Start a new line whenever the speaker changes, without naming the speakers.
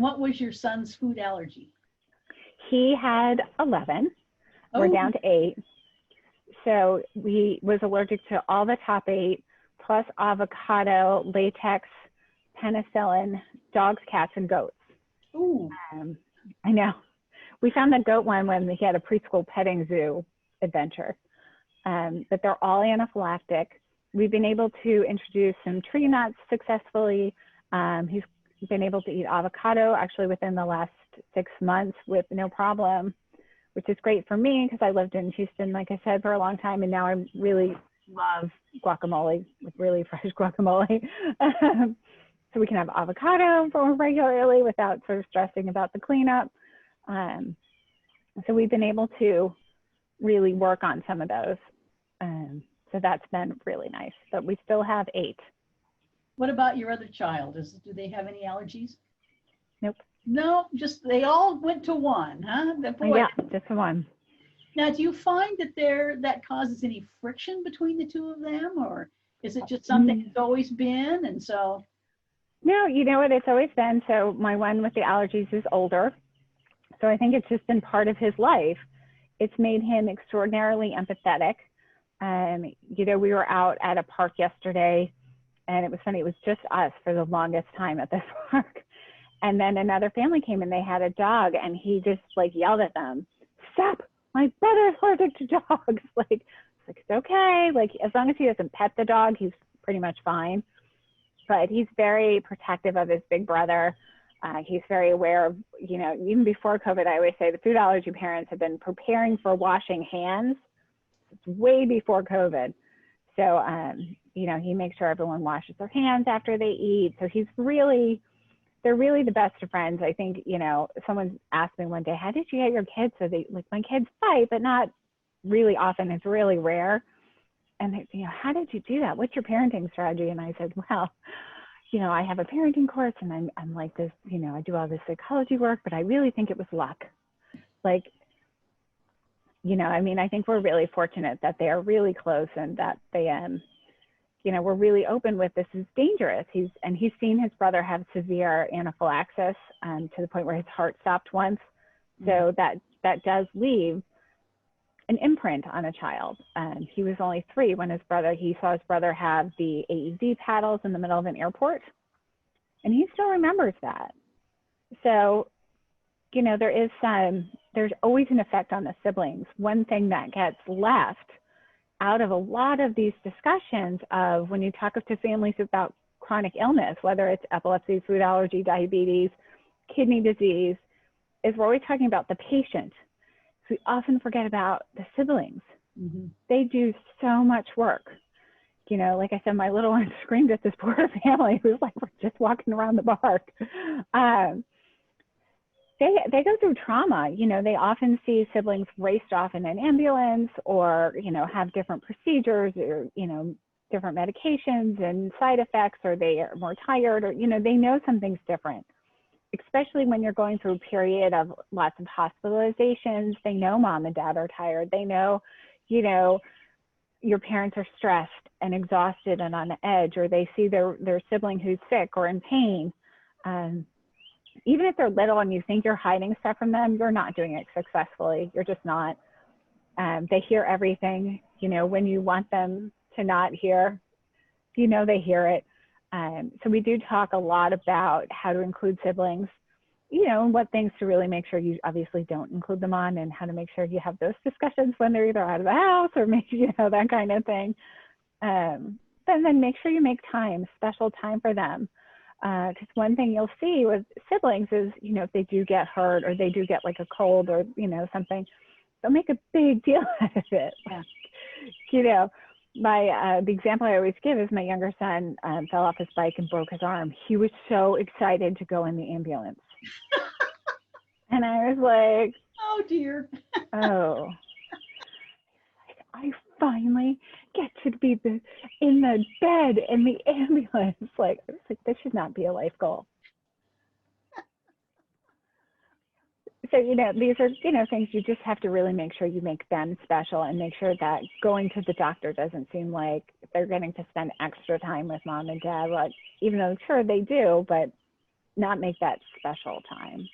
what was your son's food allergy?
He had 11. We're
Oh,
down to 8. So we was allergic to all the top 8, plus avocado, latex, penicillin, dogs, cats, and goats.
ooh.
I know. We found the goat one when he had a preschool petting zoo adventure. But they're all anaphylactic. We've been able to introduce some tree nuts successfully. He's been able to eat avocado actually within the last 6 months with no problem, which is great for me because I lived in Houston, like I said, for a long time. And now I really love guacamole, like really fresh guacamole. So we can have avocado more regularly without sort of stressing about the cleanup. So we've been able to really work on some of those. So that's been really nice, but we still have 8.
What about your other child? Do they have any allergies?
Nope.
No, just they all went to one, huh?
Yeah, just one.
Now, do you find that that causes any friction between the two of them, or is it just something that's always been? And so.
No, you know what? It's always been. So my one with the allergies is older. So I think it's just been part of his life. It's made him extraordinarily empathetic. You know, we were out at a park yesterday, and it was funny. It was just us for the longest time at this park. And then another family came and they had a dog, and he just like yelled at them, "Stop, my brother's allergic to dogs." Like, it's okay. Like, as long as he doesn't pet the dog, he's pretty much fine. But he's very protective of his big brother. He's very aware of, you know, even before COVID, I always say the food allergy parents have been preparing for washing hands. It's way before COVID. So, you know, he makes sure everyone washes their hands after they eat. So they're really the best of friends. I think, you know, someone asked me one day, how did you get your kids? So they, like, my kids fight, but not really often. It's really rare. And they, you know, how did you do that? What's your parenting strategy? And I said, well, you know, I have a parenting course and I'm like this, you know, I do all this psychology work, but I really think it was luck. Like, you know, I mean, I think we're really fortunate that they are really close and that they, you know, we're really open with this is dangerous. He's seen his brother have severe anaphylaxis to the point where his heart stopped once. So that does leave an imprint on a child. He was only 3 when he saw his brother have the AED paddles in the middle of an airport, and he still remembers that. So, you know, there's always an effect on the siblings. One thing that gets left out of a lot of these discussions of when you talk to families about chronic illness, whether it's epilepsy, food allergy, diabetes, kidney disease, is we're always talking about the patient. So we often forget about the siblings. Mm-hmm. They do so much work. You know, like I said, my little one screamed at this poor family who was like, we're just walking around the park. They go through trauma. You know, they often see siblings raced off in an ambulance or, you know, have different procedures or, you know, different medications and side effects, or they are more tired, or, you know, they know something's different. Especially when you're going through a period of lots of hospitalizations, they know mom and dad are tired. They know, you know, your parents are stressed and exhausted and on edge, or they see their sibling who's sick or in pain. Even if they're little and you think you're hiding stuff from them, you're not doing it successfully. You're just not. They hear everything, you know, when you want them to not hear, you know, they hear it. So we do talk a lot about how to include siblings, you know, and what things to really make sure you obviously don't include them on, and how to make sure you have those discussions when they're either out of the house or maybe, you know, that kind of thing. And then make sure you make time, special time for them. Because one thing you'll see with siblings is, you know, if they do get hurt or they do get like a cold or, you know, something, they'll make a big deal out of it. Yeah. You know, the example I always give is my younger son fell off his bike and broke his arm. He was so excited to go in the ambulance. And I was like,
oh dear.
Oh, I finally get to be in the bed in the ambulance. Like, I was like, this should not be a life goal. So, you know, these are, you know, things you just have to really make sure you make them special and make sure that going to the doctor doesn't seem like they're getting to spend extra time with mom and dad. Like, even though sure they do, but not make that special time.